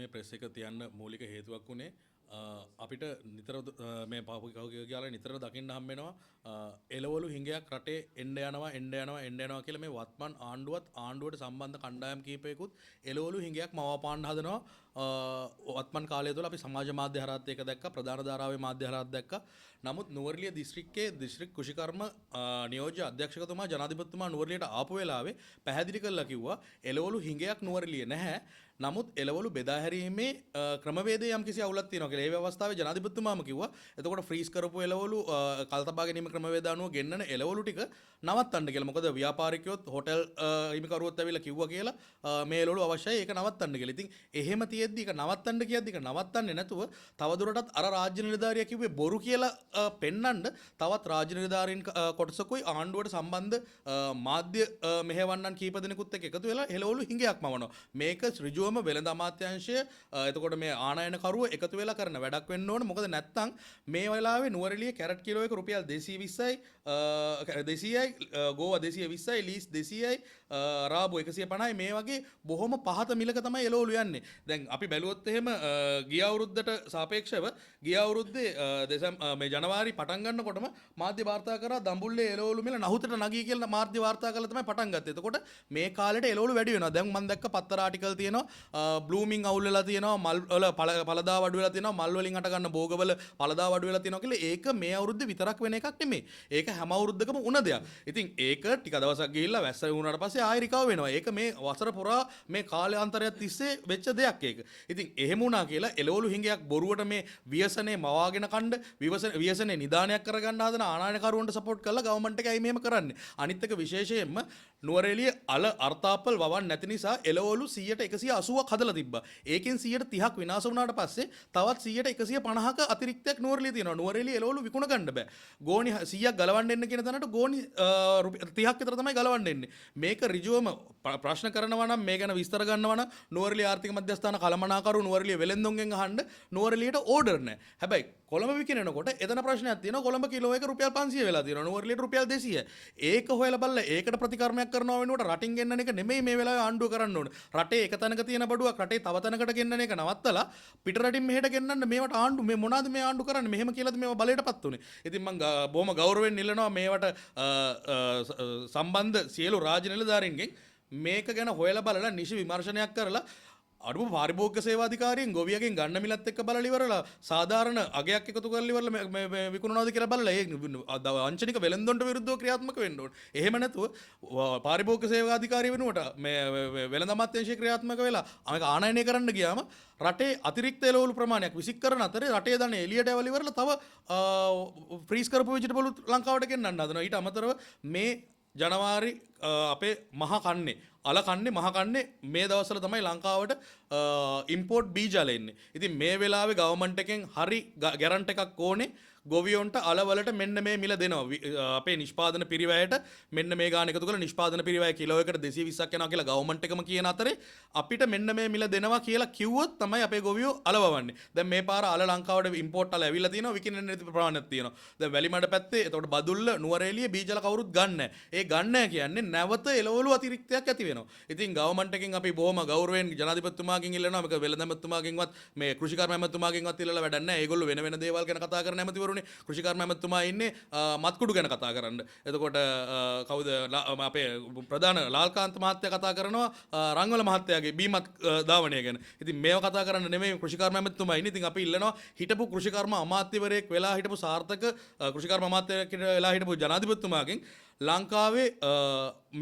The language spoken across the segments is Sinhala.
මේ ප්‍රෙස් එක තියන්න මූලික හේතුවක් වුණේ අපිට නිතර මේ පාපුකාල නිතර දකින්න හම් වෙනවා එළවලු හිඟයක් රටේ එන්න යනවා කියලා මේ වත්මන් ආණ්ඩුවට සම්බන්ධ කණ්ඩායම් කීපයකුත් එළවලු හිඟයක් මවාපාන්න හදනවා වත්මන් කාලය තුළ අපි සමාජ මාධ්‍ය හරහත් ඒක දැක්කා ප්‍රධාන ධාරාවේ මාධ්‍ය හරහත් දැක්කා නමුත් නුවරඑළිය දිස්ත්‍රික්කයේ දිස්ත්‍රික් කෘෂිකර්ම නියෝජ්‍ය අධ්‍යක්ෂකතුමා ජනාධිපතිතුමා නුවරඑළියට ආපු වෙලාවේ පැහැදිලි කරලා කිව්වා එළවලු හිඟයක් නුවරඑළිය නැහැ නමුත් එළවලු බෙදා හැරීමේ ක්‍රමවේදයේ යම්කිසි අවුලක් තියෙනවා කියලා. ඒ අවස්ථාවේ ජනාධිපතිතුමාම කිව්වා එතකොට ෆ්‍රීස් කරපු එළවලු කල්තබා ගැනීම ක්‍රමවේද අනුව ගෙන්නන එළවලු ටික නවත්තන්න කියලා. මොකද ව්‍යාපාරිකයොත් හොටෙල් හිමිකරුවොත් ඇවිල්ලා කිව්වා කියලා මේ එළවලු අවශ්‍යයි ඒක නවත්තන්න කියලා. ඉතින් එහෙම තියෙද්දි ඒක නවත්තන්න කියද්දි ඒක නවත්තන්නේ නැතුව තවදුරටත් අර රාජ්‍ය නිලධාරියා කිව්වේ බොරු කියලා පෙන්නන්න තවත් රාජ්‍ය නිලධාරීන් කොටසකුයි ආණ්ඩුවට සම්බන්ධ මාධ්‍ය මෙහෙවන්නන් කීප දෙනෙකුත් එක්ක එකතු වෙලා එළවලු හිඟයක් මවනවා. මේක ඍජුවම වෙළඳ අමාත්‍යාංශය එතකොට මේ ආනයනකරුව එකතු වෙලා කරන වැඩක් වෙන්න ඕන. මොකද නැත්තම් මේ වෙලාවේ නුවරඑළිය කැරට් කිලෝ එක රුපියල් 220යි 200යි ගෝවා 220යි ලීස් 200යි රාබු 150යි මේ වගේ බොහොම පහත මිලක තමයි එළවලු යන්නේ. දැන් අපි බැලුවොත් එහෙම ගිය අවුරුද්දට සාපේක්ෂව ගිය අවුරුද්දේ මේ ජනවාරි පටන් ගන්නකොටම මාධ්‍ය වාර්තා කරා දඹුල්ලේ එළවලු මිල නහුතට නගී කියලා මාධ්‍ය වාර්තා කරලා තමයි පටන් ගත්තේ. එතකොට මේ කාලෙට එළවලු වැඩි වෙනවා. දැන් මම දැක්ක පත්තර ආටිකල් තියෙනවා බ්ලූමින් අවුල් වෙලා තියෙනවා මල් වල පළදා වඩු වෙලා තියෙනවා මල් වලින් අට ගන්න භෝගවල පළදා වඩු වෙලා තියෙනවා කියලා. ඒක මේ අවුරුද්දේ විතරක් වෙන එකක් නෙමෙයි. ඒක හැම අවුරුද්දකම උන දෙයක්. ඉතින් ඒක ටික දවසක් ගිහිල්ලා වැස්ස වුණාට පස්සේ ආයෙ රිකවර් වෙනවා. ඒක මේ වසර පුරා මේ කාලාන්තරයක් තිස්සේ වෙච්ච දෙයක් ඒක. ඉතින් එහෙම වුණා කියලා එළවලු හිඟයක් බොරුවට මේ ව්‍යසනේ මවාගෙන කණ්ඩ ව්‍යසනේ නිදානයක් කරගන්න හදන ආනයනකරුවන්ට සපෝට් කරලා ගවර්න්මන්ට් එක ඇයි මෙහෙම කරන්නේ? අනිත් එක විශේෂයෙන්ම නුවරඑළිය අල අර්තාපල් වවන්න නැති නිසා එළවලු 180ක් හදලා තිබ්බා. ඒකෙන් 30ක් විනාශ වුණාට පස්සේ තවත් 150ක අතිරික්තයක් නුවරඑළිය තියෙනවා. නුවරඑළිය එළවලු විකුණ ගන්න බෑ. ගෝණි 100ක් ගලවන්න එන්න කියන තැනට ගෝණි 30ක් විතර තමයි ගලවන්න එන්නේ. මේක ඍජුවම ප්‍රශ්න කරනවා නම් මේ ගැන විස්තර ගන්නවා නම් නුවරඑළිය ආර්ථික මධ්‍යස්ථාන කළමනාකරු නුවරඑළිය වෙලෙන්දොන්ගෙන් අහන්න නුවරඑළියට ඕඩර් නැහැ. හැබැයි කොළඹ විකිනනකොට එතන ප්‍රශ්නයක් තියෙනවා. කොළඹ කිලෝ එක රුපියල් 500 වෙලා තියෙනවා. නුවරඑළියට රුපියල් 200. ඒක හොයලා බලලා ඒකට ප්‍රතිකර්මයක් කරනවා වෙනුවට රටින් ගෙන්නන එක නෙමෙයි මේ වෙලාවේ ආණ්ඩුව කරන්න ඕන. රටේ එක තැනක තියෙන බඩුවක් රටේ තව තැනකට ගෙන්නන එක නවත්තලා පිට රටින් මෙහෙට ගෙන්නන්න මේවට ආණ්ඩු මේ මොනවාද මේ ආණ්ඩු කරන්නේ? මෙහෙම කියලාද මේව බලයටපත් උනේ. ඉතින් මම බොහොම ගෞරවයෙන් ඉල්ලනවා මේවට සම්බන්ධ සියලු රාජ්‍ය නිලධාරීන්ගෙන් මේක ගැන හොයලා බලලා නිසි විමර්ශනයක් කරලා අඩුම පාරිභෝගික සේවාධිකාරියෙන් ගොවියගෙන් ගන්න මිලත් එක්ක බලලා ඉවරලා සාධාරණ අගයක් එකතු කරලා ඉවරලා මේ විකුණනවාද කියලා බලලා ඒ වංචනික වෙළඳොන්ට විරුද්ධව ක්‍රියාත්මක වෙන්න ඕනේ. එහෙම නැතුව පාරිභෝගික සේවාධිකාරිය වෙනුවට මේ වෙළඳ අමාත්‍යාංශය ක්‍රියාත්මක වෙලා මේක ආනයනය කරන්න ගියාම රටේ අතිරික්ත එළවලු ප්‍රමාණයක් විසික් කරන අතරේ රටේ දන එළියට ඇවල ඉවරලා තව ෆ්‍රීස් කරපු වෙජිටබල් ලංකාවට ගෙන්නන්න හදනවා. ඊට අමතරව මේ ජනවාරි අපේ මහ කන්නේ අල කන්නේ මහ කන්නේ මේ දවස්වල තමයි ලංකාවට ඉම්පෝර්ට් බීජාල එන්නේ. ඉතින් මේ වෙලාවේ ගවර්න්මන්ට් එකෙන් හරි ගැරන්ට් එකක් ඕනේ ගොවියොන්ට අලවලට මෙන්න මේ මිල දෙනවා. අපේ නිෂ්පාදන පිරිවැයට මෙන්න මේ ගාන එකතු කරලා නිෂ්පාදන පිරිවැය කිලෝ එකට 220ක් යනවා කියලා ගවර්න්මන්ට් එකම කියන අතරේ අපිට මෙන්න මේ මිල දෙනවා කියලා කිව්වොත් තමයි අපේ ගොවියෝ අලවවන්නේ. දැන් මේ පාර අල ලංකාවට ඉම්පෝර්ට් අල ඇවිල්ලා තියෙනවා විකිනෙන්න නැති ප්‍රමාණයක් තියෙනවා. දැන් වැලිමඩ පැත්තේ එතකොට බදුල්ල නුවරඑළිය බීජල කවුරුත් ගන්න නැහැ. ඒ ගන්න නැහැ කියන්නේ නැවත එළවලු අතිරික්තයක් ඇති වෙනවා. ඉතින් ගවර්න්මන්ට් එකෙන් අපි බොහොම ගෞරවයෙන් ජනාධිපතිතුමාගෙන් ඉල්ලනවා මේක වෙළඳ ඇමතුමාගෙන්වත් මේ කෘෂිකර්ම ඇමතුමාගෙන්වත් ඉල්ලලා වැඩක් නැහැ. ඒගොල්ලෝ වෙන වෙන දේවල් ගැන කතා කරන ඇමතිවරු කෘෂිකර්ම ඇමතුමා ඉන්නේ මත්කුඩු ගැන කතා කරන්න. එතකොට කවුද අපේ ප්‍රධාන ලාල්කාන්ත මහත්තයා කතා කරනවා රංගවල මහත්තයාගේ බීමත් ධාවනය ගැන. ඉතින් මේව කතා කරන්න නෙමෙයි කෘෂිකර්ම ඇමතුමා ඉන්නේ. ඉතින් අපි ඉල්ලනවා හිටපු කෘෂිකර්ම අමාත්‍යවරයෙක් වෙලා හිටපු සාර්ථක කෘෂිකර්ම අමාත්‍යවරයෙක් වෙලා හිටපු ජනාධිපතිතුමාගෙන් ලංකාවේ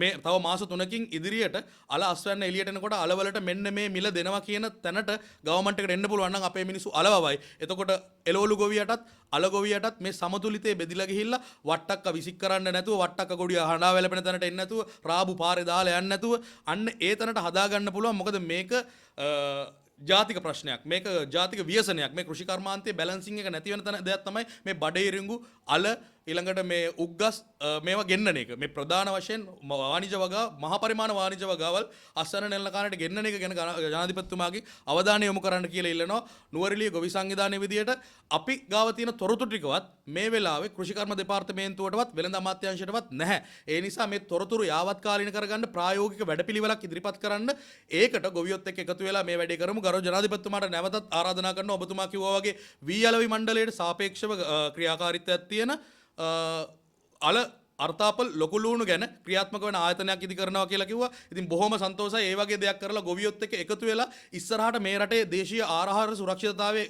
මේ තව මාස 3කින් ඉදිරියට අල අස්වැන්න එළියට එනකොට අලවලට මෙන්න මේ මිල දෙනවා කියන තැනට ගවර්න්මන්ට් එකට එන්න පුළුවන් නම් අපේ මිනිස්සු අලවවයි. එතකොට එළවලු ගොවියටත් අල ගොවියටත් මේ සමතුලිතේ බෙදිලා ගිහිල්ලා වට්ටක්ක විසික් කරන්න නැතුව වට්ටක්ක ගොඩිය හඬා වැළපෙන තැනට එන්න නැතුව රාබු පාරේ දාලා යන්න නැතුව අන්න ඒ තැනට හදා ගන්න පුළුවන්. මොකද මේක ජාතික ප්‍රශ්නයක්. මේක ජාතික ව්‍යසනයක්. මේ කෘෂි කර්මාන්තයේ බැලන්සින් එක නැති වෙන තැන දෙයක් තමයි මේ බඩේරිඟු අල ඊළඟට මේ උග්ගස් මේවා ගෙන්නන එක මේ ප්‍රධාන වශයෙන් වාණිජ වගා මහ පරිමාණ වාණිජ වගාවල් අස්වැන්න නෙළන කාණයට ගෙන්නන එක ගැන ජනාධිපතිතුමාගේ අවධානය යොමු කරන්න කියලා ඉල්ලනවා. නුවරඑළිය ගොවි සංවිධානයේ විදියට අපි ගාව තියෙන තොරතුරු ටිකවත් මේ වෙලාවේ කෘෂිකර්ම දෙපාර්තමේන්තුවටවත් වෙළඳ අමාත්‍යාංශයටවත් නැහැ. ඒ නිසා මේ තොරතුරු යාවත් කාලීන කරගන්න ප්‍රායෝගික වැඩපිළිවෙලක් ඉදිරිපත් කරන්න ඒකට ගොවියොත් එක්ක එකතු වෙලා මේ වැඩේ කරමු. ගරු ජනාධිපතිතුමාට නැවතත් ආරාධනා කරනවා. ඔබතුමා කිව්වා වගේ වී අලවි මණ්ඩලයට සාපේක්ෂව ක්‍රියාකාරීත්වයක් තියෙන අල අර්ථාපල් ලොකු ලුණු ගැන ක්‍රියාත්මක වෙන ආයතනයක් ඉදි කරනවා කියලා කිව්වා. ඉතින් බොහොම සන්තෝෂයි ඒ වගේ දෙයක් කරලා ගොවියොත් එක්ක එකතු වෙලා ඉස්සරහට මේ රටේ දේශීය ආහාර සුරක්ෂිතතාවය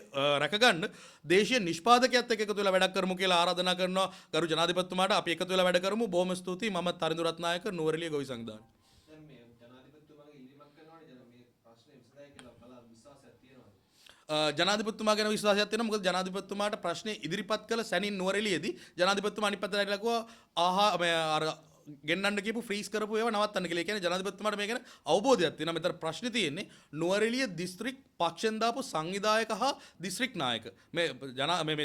රැකගන්න දේශීය නිෂ්පාදකයත් එක්ක එකතු වෙලා වැඩක් කරමු කියලා ආරාධනා කරනවා. ගරු ජනාධිපතිතුමාට අපි එකතු වෙලා වැඩ කරමු. බොහොම ස්තුතියි. මම තරිඳු රත්නායක නුවරඑළිය ගොවි සංවිධානය. දැන් මේ ජනාධිපතිතුමාගේ ඉල්ලීමක් කරනවානේ මේ ප්‍රශ්නේ විසඳයි කියලා බලා විශ්වාසයක් තියෙනවා. ජනාධිපතිතුමා ගැන විශ්වාසයක් තියෙනවා. මොකද ජනාධිපතිතුමාට ප්‍රශ්නේ ඉදිරිපත් කළ සැනින් නුවරඑළියේදී ජනාධිපතිතුමා අනිත් පැත්තට ඇවිල්ලා කිව්වා අර ගෙන්නන්න කියපු ෆ්‍රීස් කරපු ඒවා නවත්තන්න කියලා. ඒ කියන්නේ ජනාධිපතිතුමාට මේ ගැන අවබෝධයක් තියෙනවා. මෙතන ප්‍රශ්නේ තියෙන්නේ නුවරඑළිය දිස්ත්‍රික් පක්ෂෙන් දාපු සංවිධායක හා දිස්ත්‍රික් නායක මේ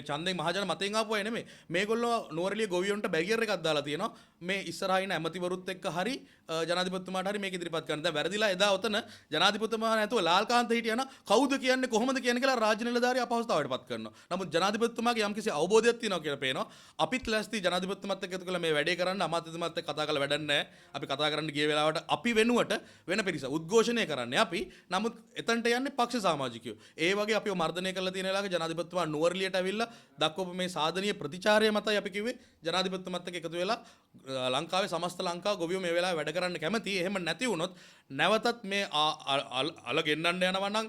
ඡන්දෙන් මහජන මතයෙන් ආපු අය නෙමෙයි. මේගොල්ලෝ නුවරඑළිය ගොවියොන්ට බැගියර් එකක් දාලා තියෙනවා. මේ ඉස්සරහින් ඇමතිවරුත් එක්ක හරි ජනාධිපතිතුමාට හරි මේක ඉදිරිපත් කරන්න. දැන් වැරදිලා එදා ඔතන ජනාධිපතිතුමා නැතුව ලාල්කාන්ත හිටියා නම් කවුද කියන්නේ කොහොමද කියන්නේ කියලා රාජ්‍ය නිලධාරී අපහසුතාවයට පත් කරනවා. නමුත් ජනාධිපතිතුමාගේ යම්කිසි අවබෝධයක් තියෙනවා කියලා පේනවා. අපිත් ලැස්ති ජනාධිපතිතුමාත් එක්ක එකතු කරලා මේ වැඩේ කරන්න අමාත්‍යතුමාත් එක්ක කතා කරලා වැඩක් නැහැ. අපි කතා කරන්න ගිය වෙලාවට අපි වෙනුවට වෙන පිරිස උද්ඝෝෂණය කරන්නේ අපි. නමුත් එතනට යන්නේ පක්ෂ සමාජිකයෝ. ඒ වගේ අපිව මර්ධනය කරලා තියෙන වෙලාවක ජනාධිපතිතුමා නුවරඑළියට ඇවිල්ලා දක්වපු මේ සාධනීය ප්‍රතිචාරය මතයි අපි කිව්වේ ජනාධිපතිතුමාත් එක්ක එකතු වෙලා ලංකාවේ සමස්ත ලංකාව ගොවියෝ මේ වෙලාවේ වැඩ කරන්න කැමති. එහෙම නැති වුණොත් නැවතත් මේ අල ගෙන්නන්න යනවා නම්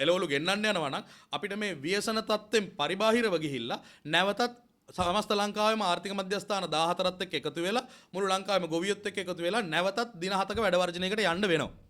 එළවලු ගෙන්නන්න යනවා නම් අපිට මේ ව්‍යසන තත්ත්වෙන් පරිබාහිරව ගිහිල්ලා නැවතත් සමස්ත ලංකාවේම ආර්ථික මධ්‍යස්ථාන 14ත් එක්ක එකතු වෙලා මුළු ලංකාවේම ගොවියොත් එක්ක එකතු වෙලා නැවතත් දින 7ක වැඩ වර්ජනයකට යන්න වෙනවා.